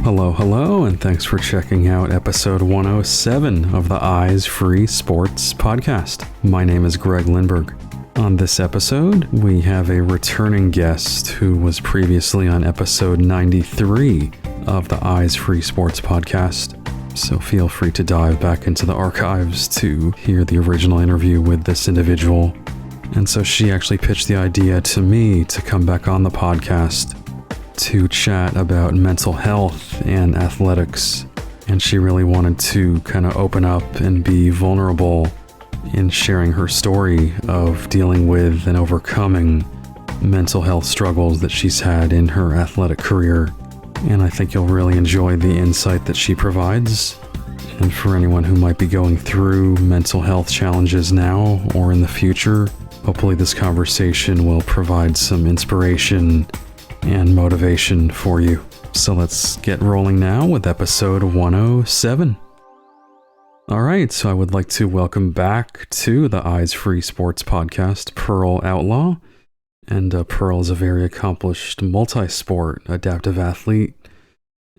Hello, and thanks for checking out episode 107 of the Eyes Free Sports podcast. My name is Greg Lindberg. On this episode, we have a returning guest who was previously on episode 93 of the Eyes Free Sports podcast. So feel free to dive back into the archives to hear the original interview with this individual. And so she actually pitched the idea to me to come back on the podcast to chat about mental health and athletics. And she really wanted to kind of open up and be vulnerable in sharing her story of dealing with and overcoming mental health struggles that she's had in her athletic career. And I think you'll really enjoy the insight that she provides. And for anyone who might be going through mental health challenges now or in the future, hopefully this conversation will provide some inspiration and motivation for you. So let's get rolling now with episode 107. All right, so I would like to welcome back to the Eyes Free Sports podcast, Pearl Outlaw. And Pearl is a very accomplished multi-sport adaptive athlete.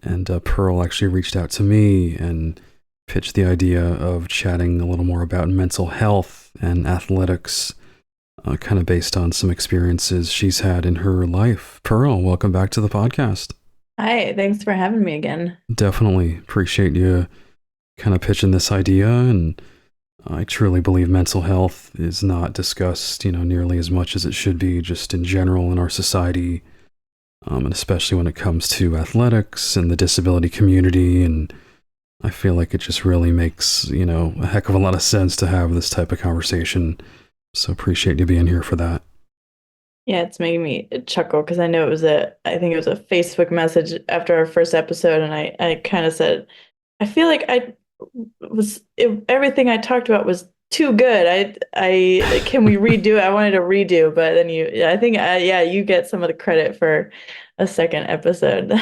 And Pearl actually reached out to me and pitched the idea of chatting a little more about mental health and athletics, kind of based on some experiences she's had in her life. Pearl, welcome back to the podcast. Hi, thanks for having me again. Definitely appreciate you kind of pitching this idea. And I truly believe mental health is not discussed, nearly as much as it should be just in general in our society. And especially when it comes to athletics and the disability community. And I feel like it just really makes, a heck of a lot of sense to have this type of conversation. So appreciate you being here for that. Yeah, it's making me chuckle because I know I think it was a Facebook message after our first episode, and I kind of said, I feel like everything I talked about was too good. Can we redo it? I wanted to redo, but then you get some of the credit for a second episode.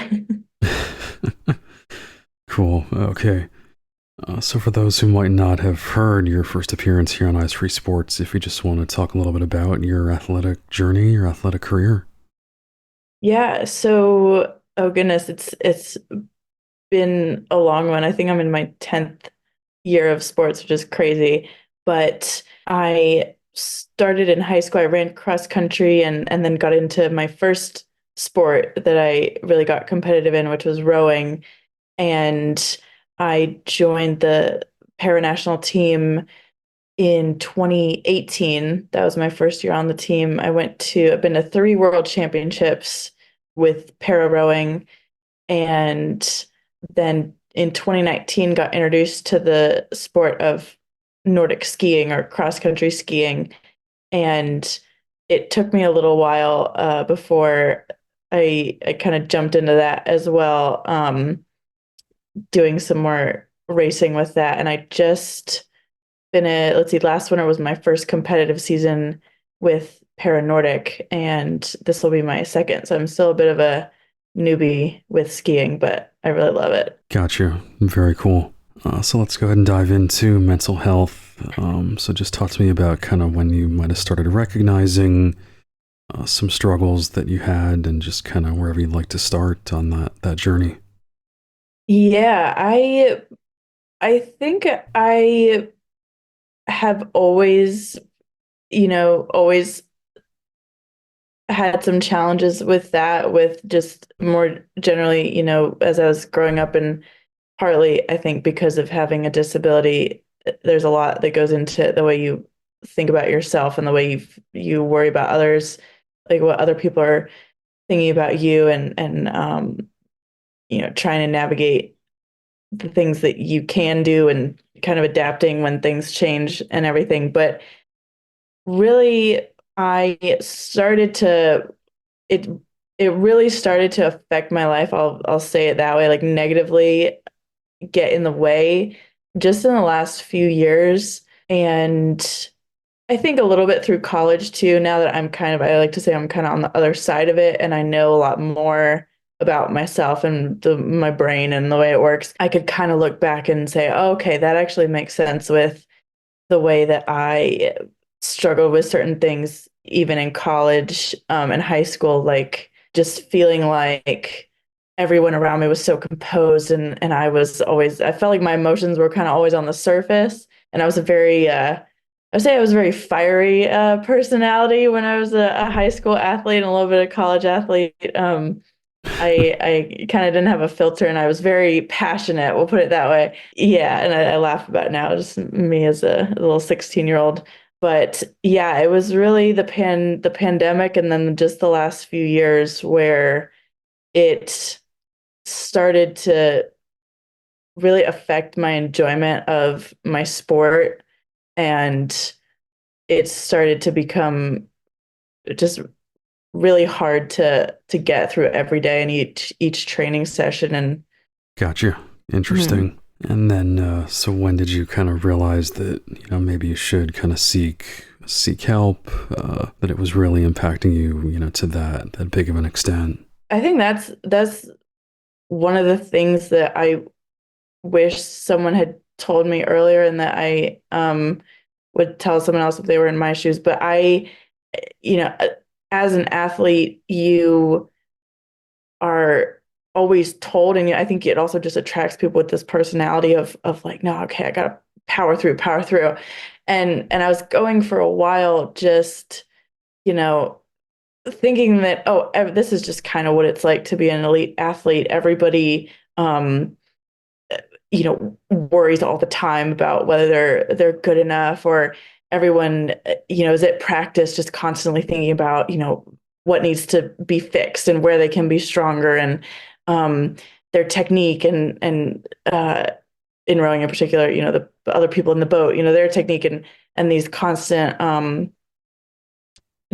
Cool. Okay. So for those who might not have heard your first appearance here on Eyes Free Sports, if you just want to talk a little bit about your athletic journey, your athletic career. Yeah, so oh goodness, it's been a long one. I think I'm in my 10th year of sports, which is crazy. But I started in high school. I ran cross country and then got into my first sport that I really got competitive in, which was rowing. And I joined the para-national team in 2018. That was my first year on the team. I've been to 3 world championships with para rowing, and then in 2019 got introduced to the sport of Nordic skiing or cross-country skiing. And it took me a little while before I kind of jumped into that as well, doing some more racing with that. And I just last winter was my first competitive season with Para Nordic, and this will be my second. So I'm still a bit of a newbie with skiing, but I really love it. Gotcha. Very cool. So let's go ahead and dive into mental health. So just talk to me about kind of when you might have started recognizing some struggles that you had, and just kind of wherever you'd like to start on that journey. Yeah, I think I have always, always had some challenges with that, with just more generally, as I was growing up, and partly I think because of having a disability, there's a lot that goes into the way you think about yourself and the way you worry about others, like what other people are thinking about you, and trying to navigate the things that you can do and kind of adapting when things change and everything. But really, I started to it it really started to affect my life. I'll say it that way, like negatively get in the way just in the last few years. And I think a little bit through college too, now that I like to say I'm kind of on the other side of it and I know a lot more about myself and my brain and the way it works. I could kind of look back and say, oh, okay, that actually makes sense with the way that I struggled with certain things, even in college, and high school, like just feeling like everyone around me was so composed, and I felt like my emotions were kind of always on the surface. And I was a very I would say I was a very fiery personality when I was a high school athlete and a little bit of college athlete. I kind of didn't have a filter, and I was very passionate. We'll put it that way. Yeah, and I laugh about it now, just me as a little 16-year-old. But yeah, it was really the pandemic, and then just the last few years where it started to really affect my enjoyment of my sport, and it started to become just really hard to get through every day and each training session. And Gotcha. mhm. Interesting. And then, so when did you kind of realize that, maybe you should kind of seek help, that it was really impacting you, to that big of an extent? I think that's one of the things that I wish someone had told me earlier, and that I would tell someone else if they were in my shoes. But you know, as an athlete, you are always told, and I think it also just attracts people with this personality of like, no, okay, I gotta power through. And I was going for a while, just, you know, thinking that, oh, this is just kind of what it's like to be an elite athlete. Everybody worries all the time about whether they're good enough, or everyone is at practice just constantly thinking about what needs to be fixed and where they can be stronger, and their technique, and in rowing in particular, the other people in the boat, their technique, and these constant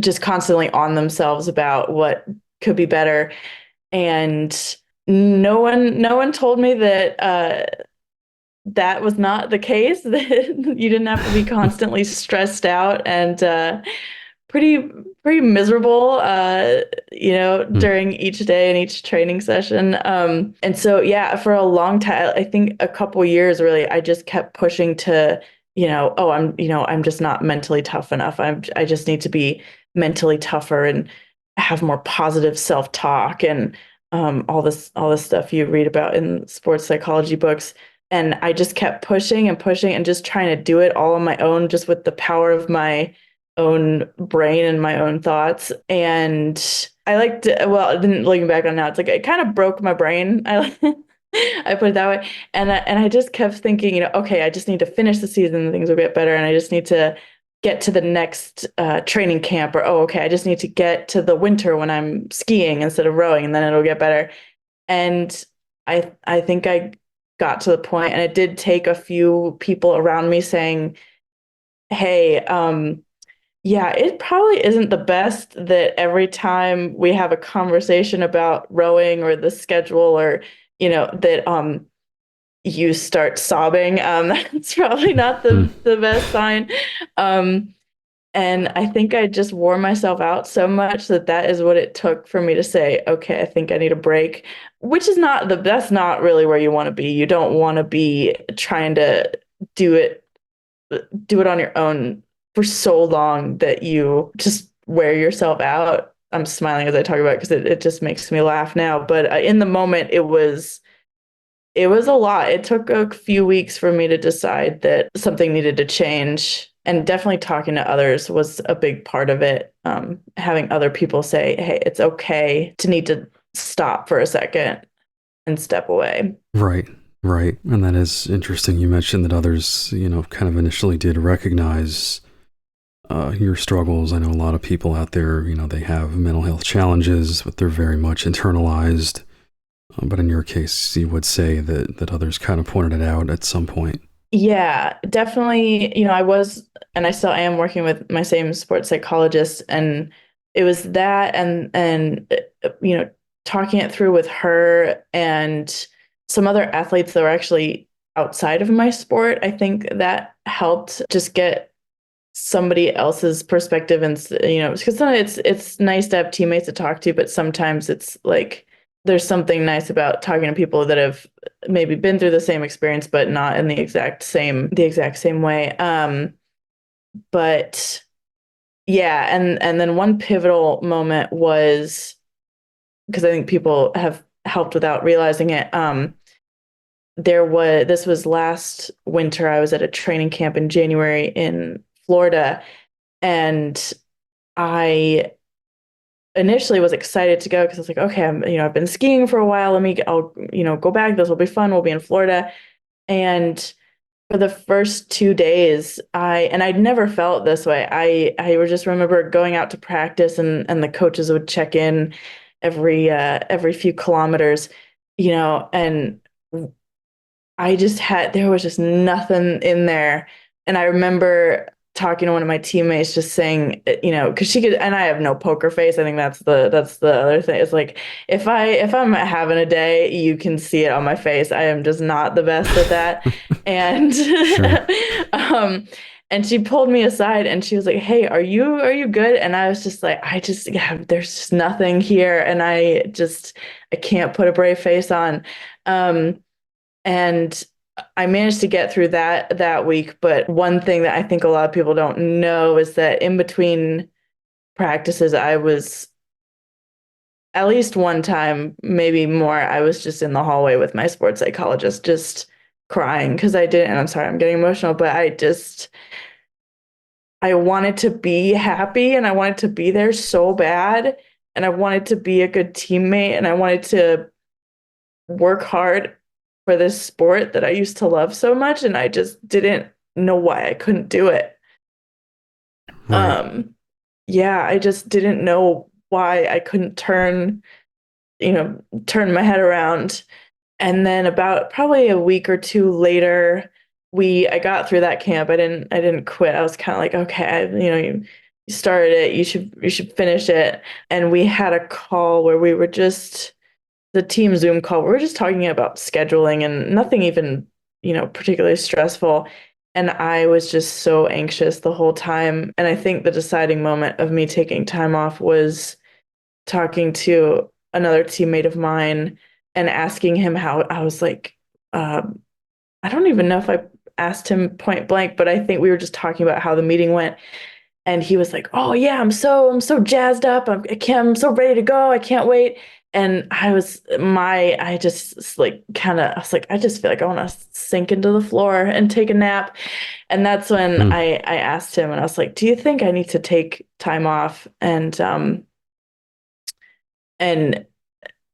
just constantly on themselves about what could be better. And no one told me that that was not the case. That you didn't have to be constantly stressed out and pretty pretty miserable, Hmm. during each day and each training session. And so yeah, for a long time, I think a couple years, really, I just kept pushing to, oh, I'm just not mentally tough enough. I just need to be mentally tougher and have more positive self-talk, and all this stuff you read about in sports psychology books. And I just kept pushing and pushing and just trying to do it all on my own, just with the power of my own brain and my own thoughts. And I liked it. Well, then looking back on it now, it's like it kind of broke my brain. I put it that way. And I just kept thinking, okay, I just need to finish the season and things will get better. And I just need to get to the next training camp, or, oh, okay, I just need to get to the winter when I'm skiing instead of rowing, and then it'll get better. And I think I got to the point, and it did take a few people around me saying, hey, yeah, it probably isn't the best that every time we have a conversation about rowing or the schedule, or that you start sobbing. That's probably not Hmm. the best sign. Um, and I think I just wore myself out so much that that is what it took for me to say, okay, I think I need a break, which is not that's not really where you want to be. You don't want to be trying to do it do it on your own for so long that you just wear yourself out. I'm smiling as I talk about it because it just makes me laugh now. But in the moment, it was a lot. It took a few weeks for me to decide that something needed to change. And definitely talking to others was a big part of it. Having other people say, hey, it's okay to need to stop for a second and step away. Right, right. And that is interesting. You mentioned that others, kind of initially did recognize your struggles. I know a lot of people out there, they have mental health challenges, but they're very much internalized. But in your case, you would say that others kind of pointed it out at some point. Yeah, definitely. I was, and I still am working with my same sports psychologist, and it was that, and talking it through with her and some other athletes that were actually outside of my sport. I think that helped just get somebody else's perspective, and because sometimes it's nice to have teammates to talk to, but sometimes it's like there's something nice about talking to people that have maybe been through the same experience but not in the exact same way. But yeah, and then one pivotal moment was, because I think people have helped without realizing it. This was last winter. I was at a training camp in January in Florida, and I initially was excited to go because I was like, okay, I've been skiing for a while. I'll go back. This will be fun. We'll be in Florida. And for the first 2 days, I'd never felt this way. I just remember going out to practice, and the coaches would check in every few kilometers, and there was just nothing in there. And I remember talking to one of my teammates just saying, because she could, and I have no poker face. I think that's the other thing. It's like, if I'm having a day, you can see it on my face. I am just not the best at that. And, Sure. um, and she pulled me aside and she was like, "Hey, are you good?" And I was just like, yeah, there's just nothing here. And I can't put a brave face on. Um, and I managed to get through that week. But one thing that I think a lot of people don't know is that in between practices, I was at least one time, maybe more, I was just in the hallway with my sports psychologist, just crying because I didn't. And I'm sorry, I'm getting emotional, but I wanted to be happy and I wanted to be there so bad. And I wanted to be a good teammate and I wanted to work hard for this sport that I used to love so much, and I just didn't know why I couldn't do it. Right. Um, yeah, I just didn't know why I couldn't turn my head around. And then about probably a week or two later, I got through that camp. I didn't quit. I was kind of like, okay, you started it, you should finish it. And we had a call where we were just the team Zoom call. We were just talking about scheduling and nothing even, particularly stressful. And I was just so anxious the whole time. And I think the deciding moment of me taking time off was talking to another teammate of mine and asking him how I was like, um, I don't even know if I asked him point blank, but I think we were just talking about how the meeting went. And he was like, "Oh yeah, I'm so jazzed up. I'm so ready to go. I can't wait." And I just like kind of I was like, I just feel like I want to sink into the floor and take a nap. And that's when Hmm. I asked him and I was like, "Do you think I need to take time off?" And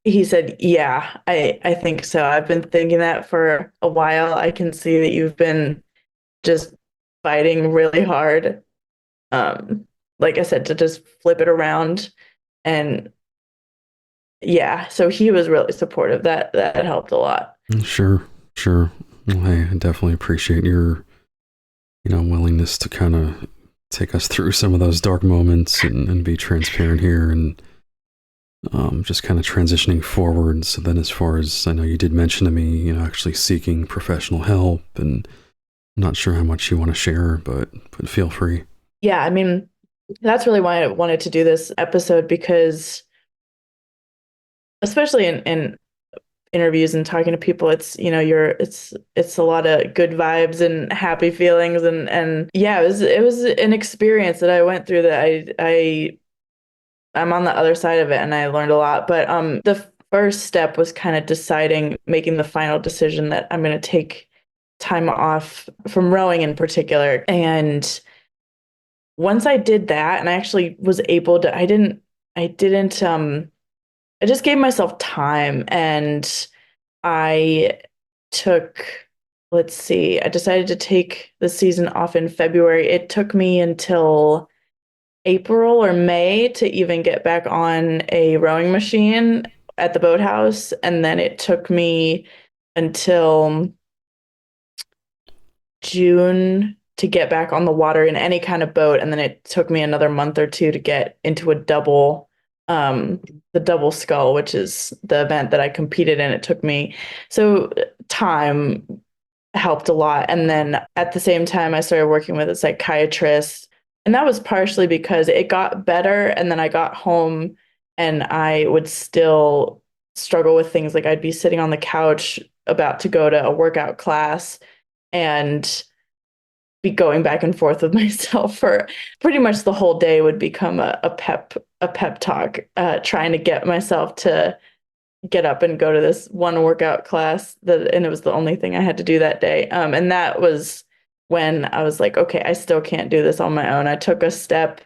he said, "Yeah, I think so. I've been thinking that for a while. I can see that you've been just fighting really hard, um, like I said, to just flip it around." And yeah, so he was really supportive. That helped a lot. Sure. Sure. Well, hey, I definitely appreciate your, willingness to kind of take us through some of those dark moments and be transparent here and just kind of transitioning forward. So then, as far as I know, you did mention to me, actually seeking professional help, and I'm not sure how much you want to share, but feel free. Yeah, I mean, that's really why I wanted to do this episode because especially in interviews and talking to people, it's a lot of good vibes and happy feelings and yeah, it was an experience that I went through that I'm on the other side of it and I learned a lot. But the first step was kind of making the final decision that I'm going to take time off from rowing in particular. And once I did that, and I actually was able to, I didn't, I just gave myself time and I took, let's see, I decided to take the season off in February. It took me until April or May to even get back on a rowing machine at the boathouse. And then it took me until June to get back on the water in any kind of boat. And then it took me another month or two to get into the double scull, which is the event that I competed in. It took me, so time helped a lot. And then at the same time, I started working with a psychiatrist. And that was partially because it got better. And then I got home and I would still struggle with things like I'd be sitting on the couch about to go to a workout class and be going back and forth with myself for pretty much the whole day would become a pep talk, trying to get myself get up and go to this one workout class and it was the only thing I had to do that day. And that was when I was like, okay, I still can't do this on my own. I took a step,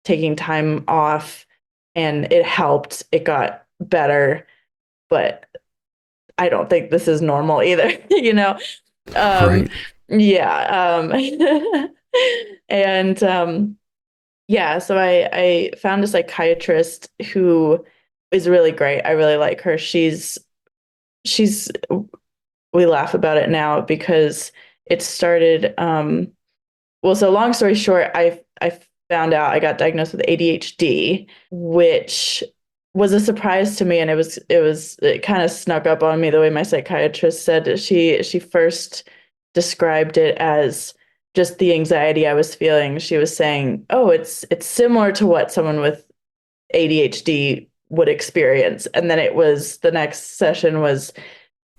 taking time off, and it helped. It got better, but I don't think this is normal either, you know? Um, Right. yeah. And yeah, so I found a psychiatrist who is really great. I really like her. She's we laugh about it now because it started well, so long story short, I found out I got diagnosed with ADHD, which was a surprise to me, and it kind of snuck up on me the way my psychiatrist said that she first described it as just the anxiety I was feeling. She was saying, "Oh, it's similar to what someone with ADHD would experience." And then it was the next session was,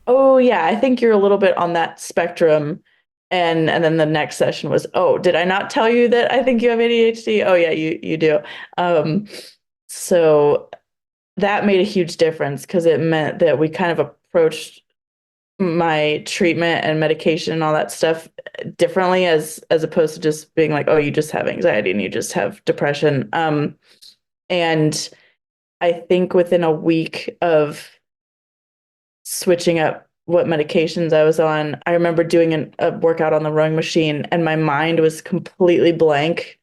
"Oh yeah, I think you're a little bit on that spectrum." And then the next session was, "Oh, did I not tell you that I think you have ADHD? Oh yeah, you do." Um, so that made a huge difference because it meant that we kind of approached my treatment and medication and all that stuff differently as opposed to just being like, "Oh, you just have anxiety and you just have depression." And I think within a week of switching up what medications I was on, I remember doing a workout on the rowing machine and my mind was completely blank.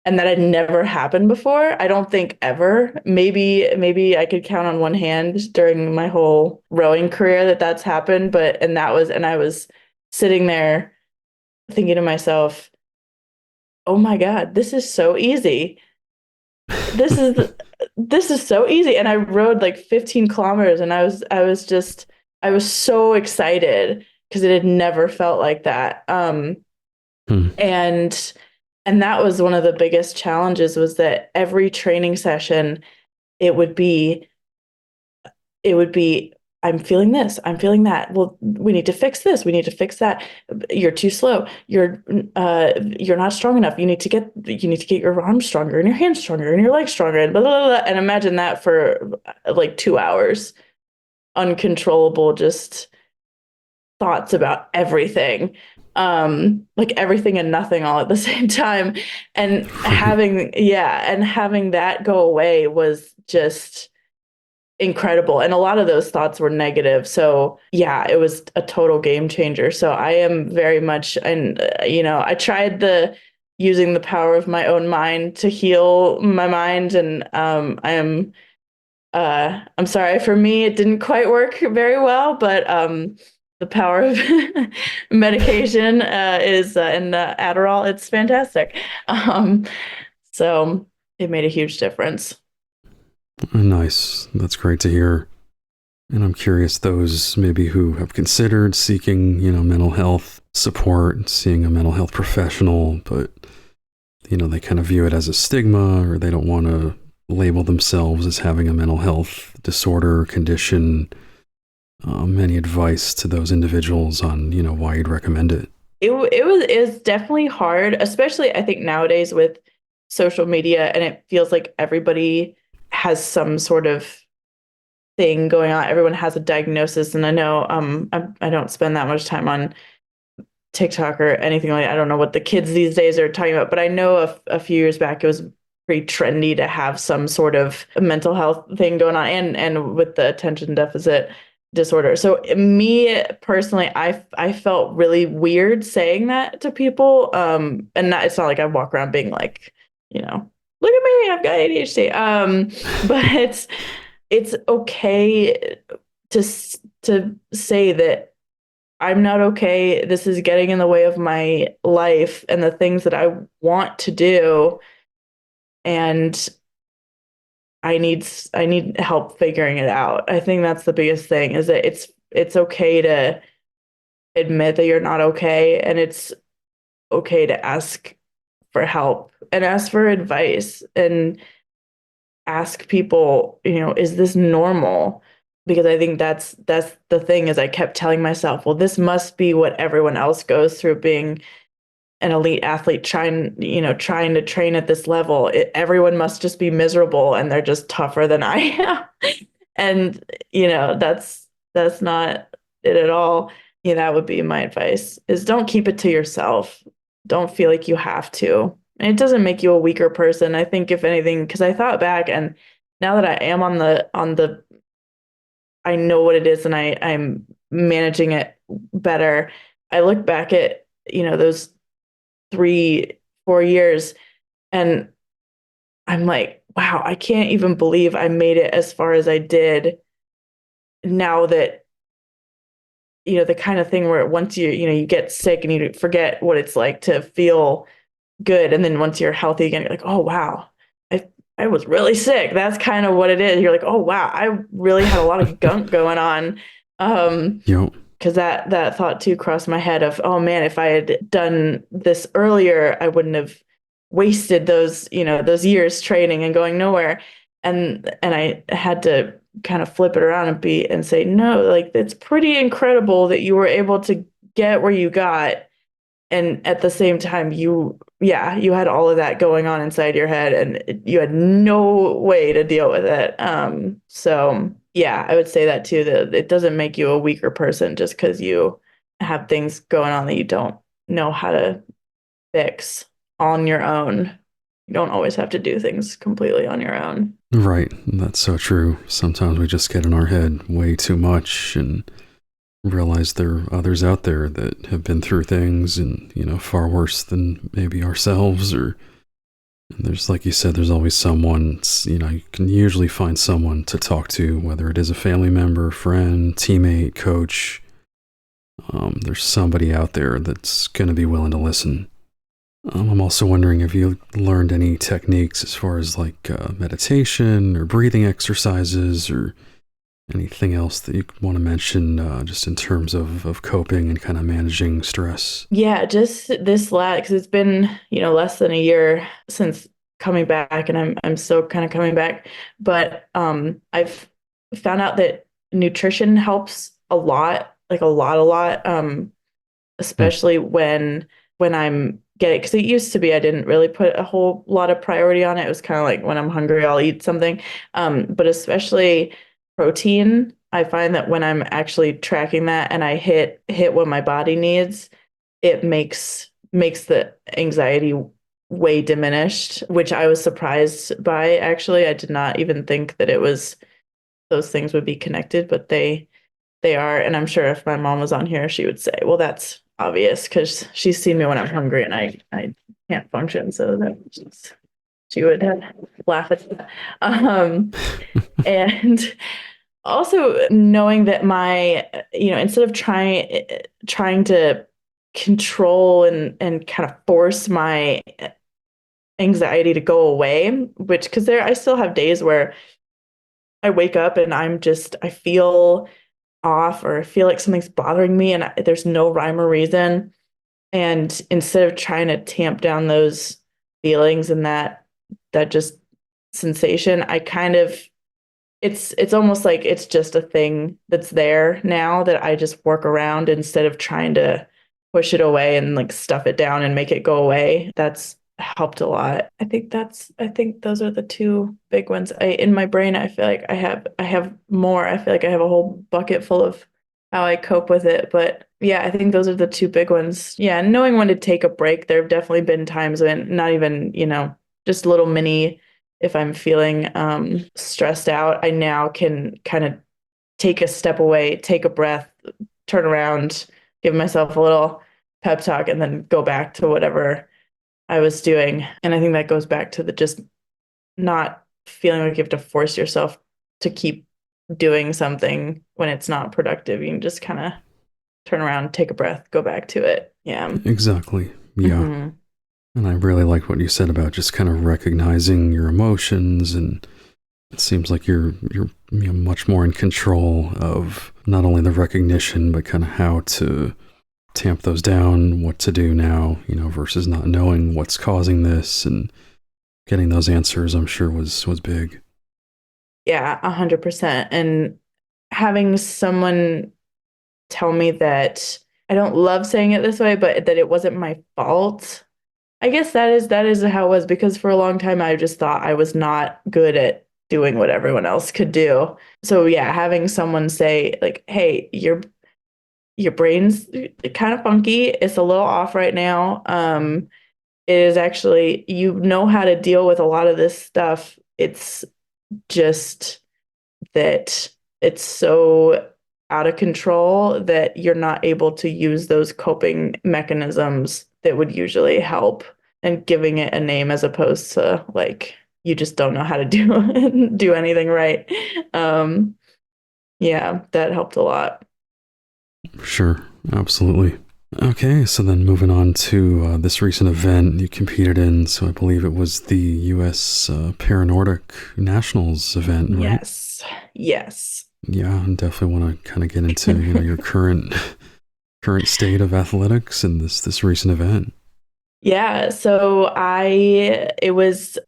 And that had never happened before. I don't think ever. Maybe I could count on one hand during my whole rowing career that that's happened. And I was sitting there thinking to myself, "Oh my God, this is so easy. This is this is so easy." And I rode like 15 kilometers and I was so excited because it had never felt like that. Hmm. And that was one of the biggest challenges was that every training session it would be it would be I'm feeling this, I'm feeling that. Well, we need to fix this, we need to fix that. You're too slow. You're not strong enough. You need to get your arms stronger and your hands stronger and your legs stronger and blah, blah, blah. And imagine that for like 2 hours, uncontrollable, just thoughts about everything, like everything and nothing all at the same time. And Right. having that go away was just incredible. And a lot of those thoughts were negative. So yeah, it was a total game changer. So I am very much, and I tried the using the power of my own mind to heal my mind, and I'm sorry, for me, it didn't quite work very well, but the power of medication is and Adderall, it's fantastic. Um, so it made a huge difference. Nice. That's great to hear. And I'm curious, those maybe who have considered seeking, mental health support, seeing a mental health professional, but, they kind of view it as a stigma or they don't want to label themselves as having a mental health disorder or condition. Any advice to those individuals on, why you'd recommend it? It was definitely hard, especially I think nowadays with social media, and it feels like everybody has some sort of thing going on. Everyone has a diagnosis, and I know I don't spend that much time on TikTok or anything like that. I don't know what the kids these days are talking about, but I know a few years back it was pretty trendy to have some sort of mental health thing going on, and with the attention deficit disorder. So me personally, I felt really weird saying that to people. And it's not like I walk around being like, look at me, I've got ADHD. But it's okay to to say that I'm not okay. This is getting in the way of my life and the things that I want to do, and I need help figuring it out. I think that's the biggest thing is that it's okay to admit that you're not okay, and it's okay to ask for help and ask for advice and ask people, is this normal? Because I think that's the thing is I kept telling myself, well, this must be what everyone else goes through being an elite athlete trying to train at this level. Everyone must just be miserable and they're just tougher than I am. And, that's not it at all. Yeah, that would be my advice is don't keep it to yourself. Don't feel like you have to. And it doesn't make you a weaker person. I think if anything, because I thought back and now that I am on the I know what it is and I'm managing it better. I look back at, those 3, 4 years and I'm like, wow, I can't even believe I made it as far as I did now that, the kind of thing where once you get sick and you forget what it's like to feel good. And then once you're healthy again, you're like, oh, wow, I, I was really sick. That's kind of what it is. You're like, oh, wow, I really had a lot of gunk going on. Yep. Because that thought too crossed my head of, oh man, if I had done this earlier, I wouldn't have wasted those years training and going nowhere. And I had to kind of flip it around and say, no, like it's pretty incredible that you were able to get where you got. And at the same time, you had all of that going on inside your head and you had no way to deal with it. So yeah, I would say that too, that it doesn't make you a weaker person just because you have things going on that you don't know how to fix on your own. You don't always have to do things completely on your own. Right. That's so true. Sometimes we just get in our head way too much and realize there are others out there that have been through things and, far worse than maybe ourselves. Or and there's, like you said, there's always someone, you can usually find someone to talk to, whether it is a family member, friend, teammate, coach. There's somebody out there that's going to be willing to listen. I'm also wondering if you learned any techniques as far as like meditation or breathing exercises or anything else that you want to mention just in terms of coping and kind of managing stress. Yeah, just this last because it's been, less than a year since coming back and I'm still kind of coming back. But I've found out that nutrition helps a lot, like a lot. Hmm. Especially when I'm getting because it used to be I didn't really put a whole lot of priority on it. It was kind of like when I'm hungry, I'll eat something. But especially protein, I find that when I'm actually tracking that and I hit what my body needs, it makes the anxiety way diminished, which I was surprised by actually. I did not even think that it was those things would be connected, but they are. And I'm sure if my mom was on here, she would say, well, that's obvious because she's seen me when I'm hungry and I can't function. So she would laugh at that. And also knowing that instead of trying to control and kind of force my anxiety to go away, which because I still have days where I wake up and I feel off or I feel like something's bothering me and there's no rhyme or reason. And instead of trying to tamp down those feelings and that just sensation, I kind of it's almost like it's just a thing that's there now that I just work around instead of trying to push it away and like stuff it down and make it go away. That's helped a lot. I think those are the two big ones. In my brain I feel like I have more. I feel like I have a whole bucket full of how I cope with it. But yeah, I think those are the two big ones. Yeah, knowing when to take a break. There have definitely been times when not even, just little mini if I'm feeling stressed out, I now can kind of take a step away, take a breath, turn around, give myself a little pep talk, and then go back to whatever I was doing. And I think that goes back to the just not feeling like you have to force yourself to keep doing something when it's not productive. You can just kind of turn around, take a breath, go back to it. Yeah. Exactly. Yeah. Hmm. And I really like what you said about just kind of recognizing your emotions, and it seems like you're much more in control of not only the recognition but kind of how to tamp those down, what to do now, versus not knowing what's causing this, and getting those answers I'm sure was big. Yeah, 100%. And having someone tell me that I don't love saying it this way, but that it wasn't my fault. I guess that is how it was because for a long time I just thought I was not good at doing what everyone else could do. So yeah, having someone say like, "Hey, your brain's kind of funky. It's a little off right now. It is actually, you know how to deal with a lot of this stuff. It's just that it's so out of control that you're not able to use those coping mechanisms that would usually help, and giving it a name as opposed to like you just don't know how to do anything right. Um, yeah, that helped a lot. Sure, absolutely. Okay, so then moving on to this recent event you competed in. So I believe it was the U.S. Paranordic Nationals event, right? Yes. Yes. Yeah, I definitely want to kind of get into your current state of athletics and this recent event. Yeah, so I it was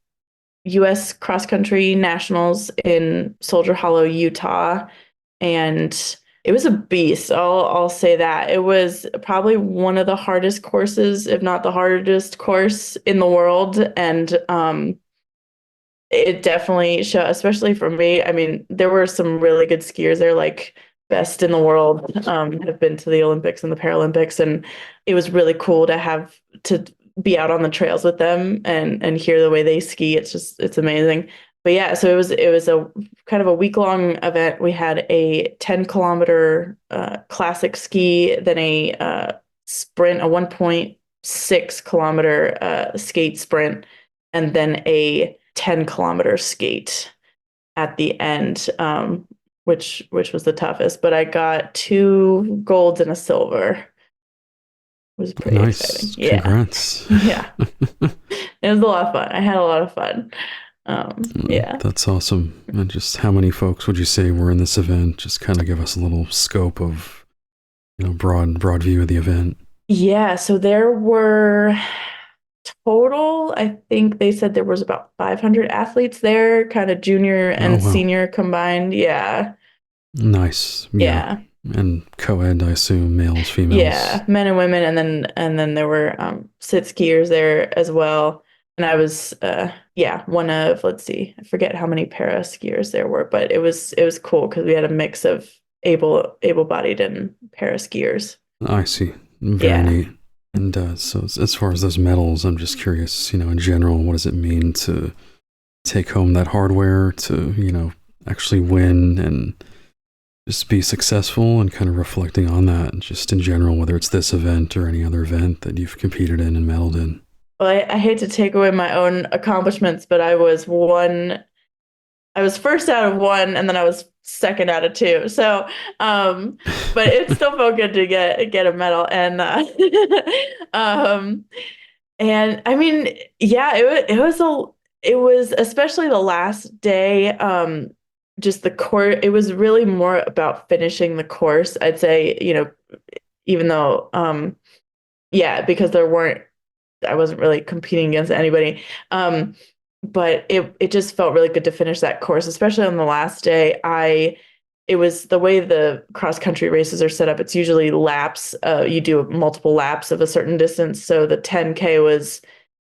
US cross country nationals in Soldier Hollow, Utah, and it was a beast. I'll say that. It was probably one of the hardest courses, if not the hardest course in the world, and it definitely showed, especially for me. I mean, there were some really good skiers there, like best in the world, have been to the Olympics and the Paralympics, and it was really cool to have to be out on the trails with them and hear the way they ski. It's amazing. But yeah, so it was a kind of a week-long event. We had a 10-kilometer classic ski, then a sprint, a 1.6 kilometer skate sprint, and then a 10-kilometer skate at the end, which was the toughest. But I got two golds and a silver. It was pretty exciting. Nice, Yeah. congrats. Yeah. It was a lot of fun. I had a lot of fun. Yeah. That's awesome. And just how many folks would you say were in this event? Just kind of give us a little scope of, broad view of the event. Yeah. So there were total, I think they said there was about 500 athletes there, kind of junior Oh and wow, senior combined. Yeah. nice. Yeah, Yeah. and co-ed, I assume, males, females. Yeah, men and women, and then there were sit skiers there as well. And I was yeah, one of, let's see, I forget how many para skiers there were, but it was cool because we had a mix of able-bodied and para skiers. I see. Very Yeah. neat. And so, as far as those medals, I'm just curious. In general, what does it mean to take home that hardware to actually win and just be successful, and kind of reflecting on that, just in general, whether it's this event or any other event that you've competed in and medaled in. Well, I hate to take away my own accomplishments, but I was first out of one, and then I was second out of two. So, but it still felt good to get a medal, and um, and I mean, yeah, it was especially the last day. Just the course. It was really more about finishing the course. I'd say, even though, yeah, because I wasn't really competing against anybody. But it just felt really good to finish that course, especially on the last day. It was the way the cross country races are set up. It's usually laps. You do multiple laps of a certain distance. So the 10K was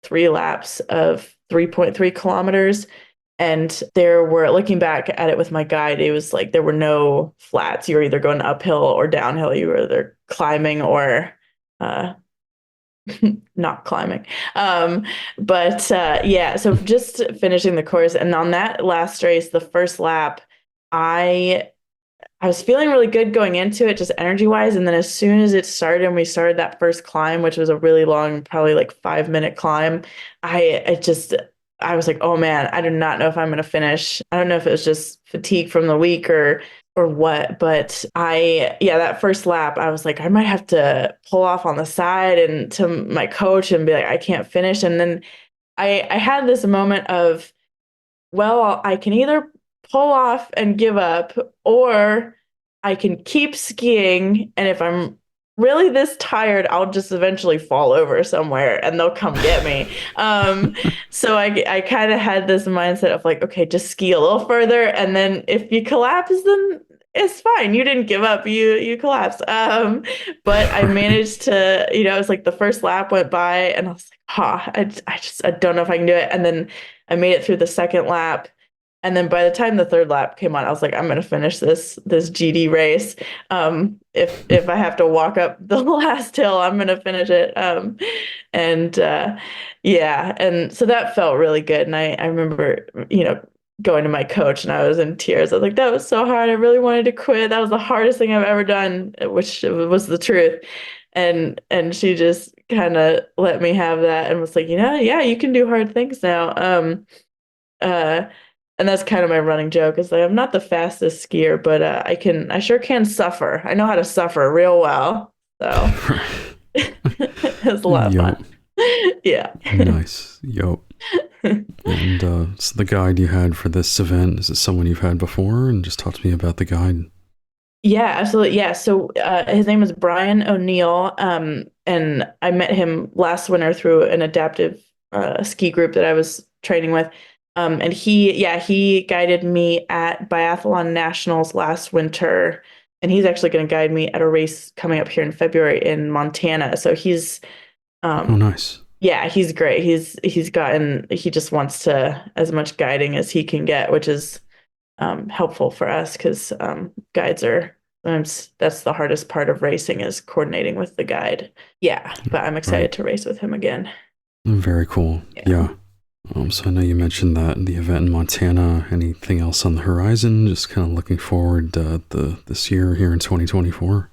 3 laps of 3.3 kilometers. And there were, looking back at it with my guide, it was like there were no flats. You were either going uphill or downhill. You were either climbing or uh, not climbing. But yeah, so just finishing the course. And on that last race, the first lap, I I was feeling really good going into it, just energy wise. And then as soon as it started and we started that first climb, which was a really long, probably like 5 minute climb, I was like, oh man, I do not know if I'm gonna finish. I don't know if it was just fatigue from the week or what, but yeah, that first lap, I was like, I might have to pull off on the side and to my coach and be like, I can't finish. And then I had this moment of, well, I can either pull off and give up, or I can keep skiing. And if I'm really this tired, I'll just eventually fall over somewhere and they'll come get me. So I kind of had this mindset of like, okay, just ski a little further. And then if you collapse, then it's fine. You didn't give up. You collapsed. But I Right. managed to, it was like the first lap went by and I was like, I don't know if I can do it. And then I made it through the second lap And then by the time the third lap came on, I was like, I'm gonna finish this GD race. If I have to walk up the last hill, I'm gonna finish it. And yeah, and so that felt really good. And I remember, going to my coach and I was in tears. I was like, that was so hard. I really wanted to quit. That was the hardest thing I've ever done, which was the truth. And she just kind of let me have that and was like, yeah, you can do hard things now. Uh, and that's kind of my running joke is like I'm not the fastest skier, but I sure can suffer. I know how to suffer real well. So it was a lot of Yup. fun. Yeah. Nice. Yup. And so the guide you had for this event, is it someone you've had before? And just talk to me about the guide. Yeah, absolutely. Yeah. So his name is Brian O'Neill. And I met him last winter through an adaptive ski group that I was training with. And he guided me at Biathlon Nationals last winter. And he's actually going to guide me at a race coming up here in February in Montana. So Oh, um, nice. yeah, he's great. He just wants to as much guiding as he can get, which is helpful for us because guides are that's the hardest part of racing is coordinating with the guide. Yeah, but I'm Right. excited to race with him again. Very cool. Yeah. Yeah. So I know you mentioned that the event in Montana. Anything else on the horizon? Just kind of looking forward this year here in 2024.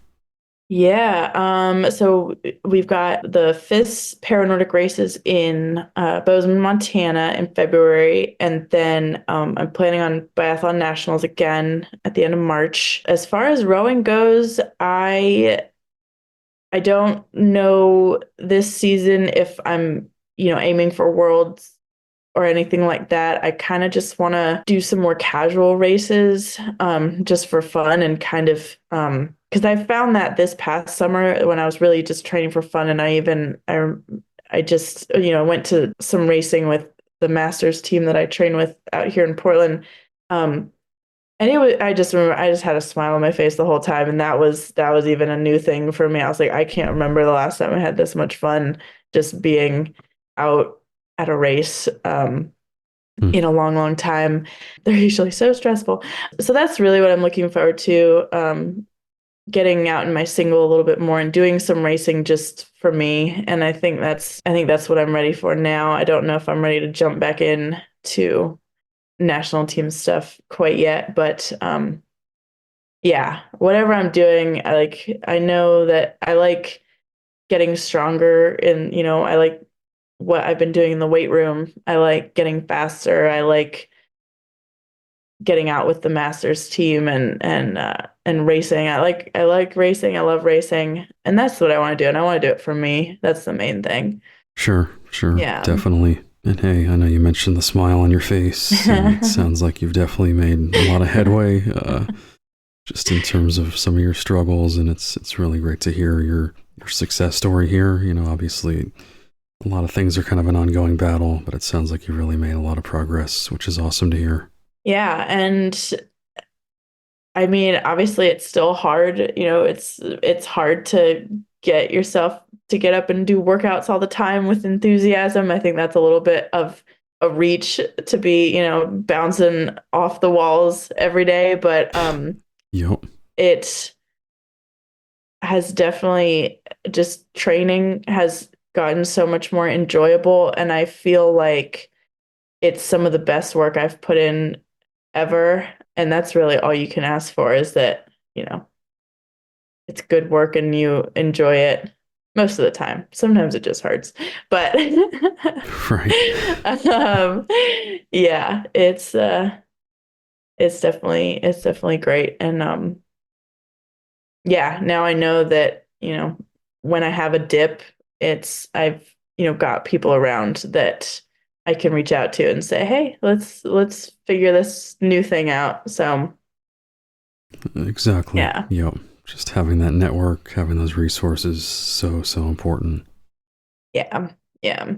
Yeah. So we've got the FIS Paranordic races in Bozeman, Montana in February. And then I'm planning on Biathlon Nationals again at the end of March. As far as rowing goes, I don't know this season if I'm, aiming for worlds or anything like that. I kind of just want to do some more casual races, just for fun and kind of, because I found that this past summer when I was really just training for fun, and I just, went to some racing with the Masters team that I train with out here in Portland. Um, and I just remember I just had a smile on my face the whole time. And that was even a new thing for me. I was like, I can't remember the last time I had this much fun just being out at a race Hmm. in a long, long time. They're usually so stressful. So that's really what I'm looking forward to. Getting out in my single a little bit more and doing some racing just for me. And I think that's what I'm ready for now. I don't know if I'm ready to jump back in to national team stuff quite yet, but yeah, whatever I'm doing, I know that I like getting stronger and I like what I've been doing in the weight room. I like getting faster. I like getting out with the masters team and racing. I like racing. I love racing. And that's what I want to do. And I want to do it for me. That's the main thing. Sure, sure, Yeah. definitely. And hey, I know you mentioned the smile on your face, and it sounds like you've definitely made a lot of headway, just in terms of some of your struggles. And it's really great to hear your success story here. Obviously, a lot of things are kind of an ongoing battle, but it sounds like you really made a lot of progress, which is awesome to hear. Yeah. And I mean, obviously it's still hard, it's hard to get yourself to get up and do workouts all the time with enthusiasm. I think that's a little bit of a reach to be, bouncing off the walls every day, but Yep. it has definitely just training has gotten so much more enjoyable, and I feel like it's some of the best work I've put in ever. And that's really all you can ask for is that, it's good work and you enjoy it most of the time. Sometimes it just hurts, but Right. um, yeah, it's definitely great. And yeah, now I know that, when I have a dip, I've, got people around that I can reach out to and say, "Hey, let's figure this new thing out." So, Exactly. yeah. Yep. Just having that network, having those resources, so important. Yeah. Yeah.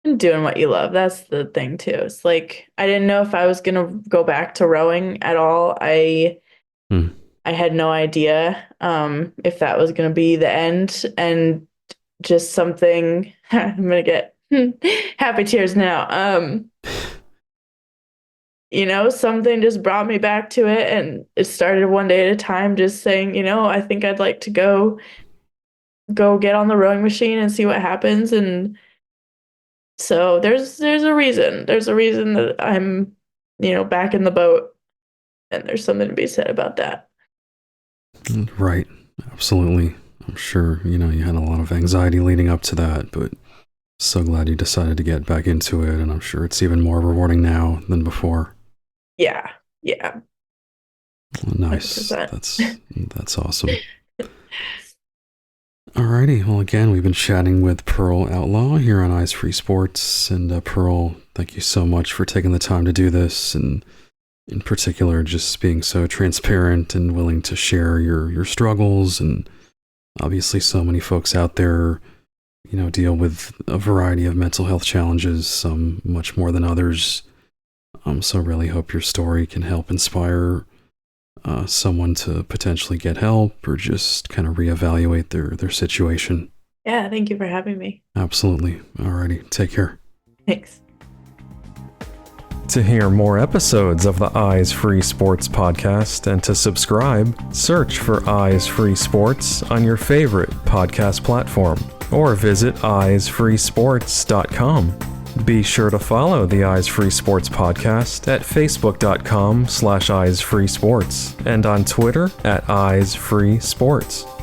And doing what you love. That's the thing too. It's like I didn't know if I was gonna go back to rowing at all. Hmm. I had no idea if that was gonna be the end, and just something I'm gonna get happy tears now. something just brought me back to it, and it started one day at a time, just saying, I think I'd like to go get on the rowing machine and see what happens. And so there's a reason. There's a reason that I'm, back in the boat, and there's something to be said about that. Right. Absolutely. I'm sure, you had a lot of anxiety leading up to that, but so glad you decided to get back into it, and I'm sure it's even more rewarding now than before. Yeah. Yeah. Nice. 100%. That's awesome. Alrighty. Well, again, we've been chatting with Pearl Outlaw here on Eyes Free Sports, and Pearl, thank you so much for taking the time to do this, and in particular, just being so transparent and willing to share your struggles. And obviously, so many folks out there, deal with a variety of mental health challenges, some much more than others. So really hope your story can help inspire someone to potentially get help or just kind of reevaluate their situation. Yeah, thank you for having me. Absolutely. Alrighty, take care. Thanks. To hear more episodes of the Eyes Free Sports podcast and to subscribe, search for Eyes Free Sports on your favorite podcast platform or visit eyesfreesports.com. Be sure to follow the Eyes Free Sports podcast at facebook.com/eyesfreesports and on Twitter @eyesfreesports.